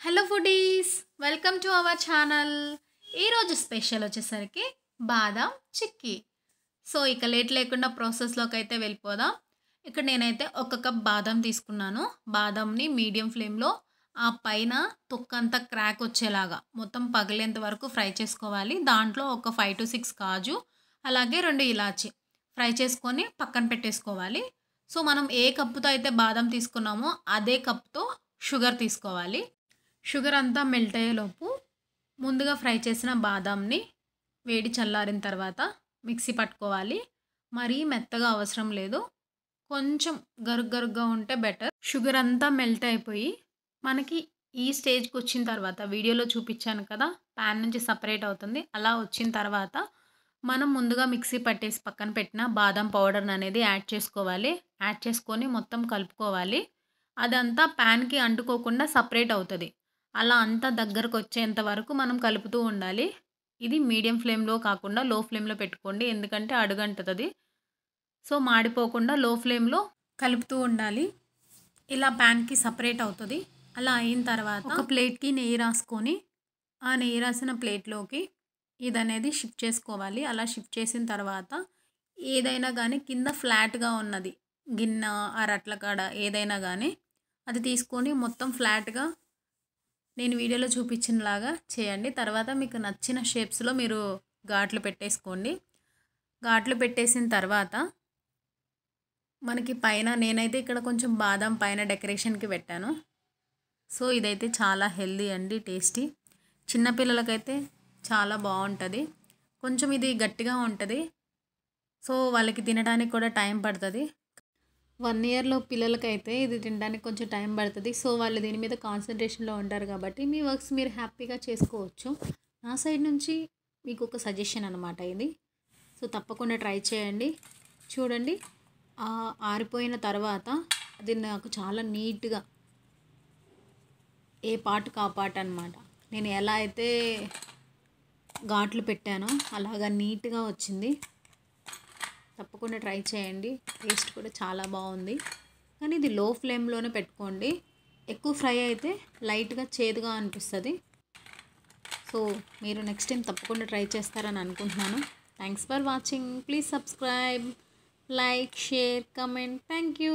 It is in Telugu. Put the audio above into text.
Hello foodies, welcome to our channel. ఈరోజు స్పెషల్ వచ్చేసరికి బాదం చిక్కీ. సో ఇక లేట్ లేకుండా ప్రాసెస్లోకి అయితే వెళ్ళిపోదాం. ఇక్కడ నేనైతే ఒక కప్ బాదం తీసుకున్నాను. బాదంని మీడియం ఫ్లేమ్లో ఆ పైన తొక్కంతా క్రాక్ వచ్చేలాగా మొత్తం పగిలేంత వరకు ఫ్రై చేసుకోవాలి. దాంట్లో ఒక 5 to 6 కాజు, అలాగే 2 ఇలాచి ఫ్రై చేసుకొని పక్కన పెట్టేసుకోవాలి. సో మనం ఏ కప్పుతో అయితే బాదం తీసుకున్నామో అదే కప్తో షుగర్ తీసుకోవాలి. షుగర్ అంతా మెల్ట్ అయ్యేలోపు ముందుగా ఫ్రై చేసిన బాదాంని వేడి చల్లారిన తర్వాత మిక్సీ పట్టుకోవాలి. మరీ మెత్తగా అవసరం లేదు, కొంచెం గరుగ్గా ఉంటే బెటర్. షుగర్ అంతా మెల్ట్ అయిపోయి మనకి ఈ స్టేజ్కి వచ్చిన తర్వాత వీడియోలో చూపించాను కదా, ప్యాన్ నుంచి సపరేట్ అవుతుంది. అలా వచ్చిన తర్వాత మనం ముందుగా మిక్సీ పట్టేసి పక్కన పెట్టిన బాదం పౌడర్ అనేది యాడ్ చేసుకోవాలి. యాడ్ చేసుకొని మొత్తం కలుపుకోవాలి. అదంతా ప్యాన్కి అంటుకోకుండా సపరేట్ అవుతుంది. అలా అంతా దగ్గరకు వచ్చేంత వరకు మనం కలుపుతూ ఉండాలి. ఇది మీడియం ఫ్లేమ్లో కాకుండా లో ఫ్లేమ్లో పెట్టుకోండి, ఎందుకంటే అడుగంటుతుంది. సో మాడిపోకుండా లో ఫ్లేమ్లో కలుపుతూ ఉండాలి. ఇలా ప్యాన్కి సపరేట్ అవుతుంది. అలా అయిన తర్వాత ఒక ప్లేట్కి నెయ్యి రాసుకొని ఆ నెయ్యి రాసిన ప్లేట్లోకి ఇది అనేది షిఫ్ట్ చేసుకోవాలి. అలా షిఫ్ట్ చేసిన తర్వాత ఏదైనా కానీ కింద ఫ్లాట్గా ఉన్నది గిన్నె అరట్ల కాడ ఏదైనా కానీ అది తీసుకొని మొత్తం ఫ్లాట్గా నేను వీడియోలో చూపించినలాగా చేయండి. తర్వాత మీకు నచ్చిన షేప్స్లో మీరు ఘాట్లు పెట్టేసుకోండి. ఘాట్లు పెట్టేసిన తర్వాత మనకి పైన నేనైతే ఇక్కడ కొంచెం బాదం పైన డెకరేషన్కి పెట్టాను. సో ఇదైతే చాలా హెల్దీ అండి, టేస్టీ. చిన్నపిల్లలకైతే చాలా బాగుంటుంది. కొంచెం ఇది గట్టిగా ఉంటుంది, సో వాళ్ళకి తినడానికి కూడా టైం పడుతుంది. 1 yearలో పిల్లలకైతే ఇది తినడానికి కొంచెం టైం పడుతుంది. సో వాళ్ళు దీని మీద కాన్సన్ట్రేషన్లో ఉంటారు కాబట్టి మీ వర్క్స్ మీరు హ్యాపీగా చేసుకోవచ్చు. నా సైడ్ నుంచి మీకు ఒక సజెషన్ అనమాట ఇది. సో తప్పకుండా ట్రై చేయండి. చూడండి, ఆరిపోయిన తర్వాత అది నాకు చాలా నీట్గా ఏ పార్ట్కి ఆ పార్ట్ అనమాట, నేను ఎలా అయితే ఘాట్లు పెట్టానో అలాగా నీట్గా వచ్చింది. తప్పకుండా ట్రై చేయండి. టేస్ట్ కూడా చాలా బాగుంది. కానీ ఇది లో ఫ్లేమ్లోనే పెట్టుకోండి. ఎక్కువ ఫ్రై అయితే లైట్గా చేదుగా అనిపిస్తుంది. సో మీరు నెక్స్ట్ టైం తప్పకుండా ట్రై చేస్తారని అనుకుంటున్నాను. Thanks for watching. Please subscribe, like, share, comment. Thank you.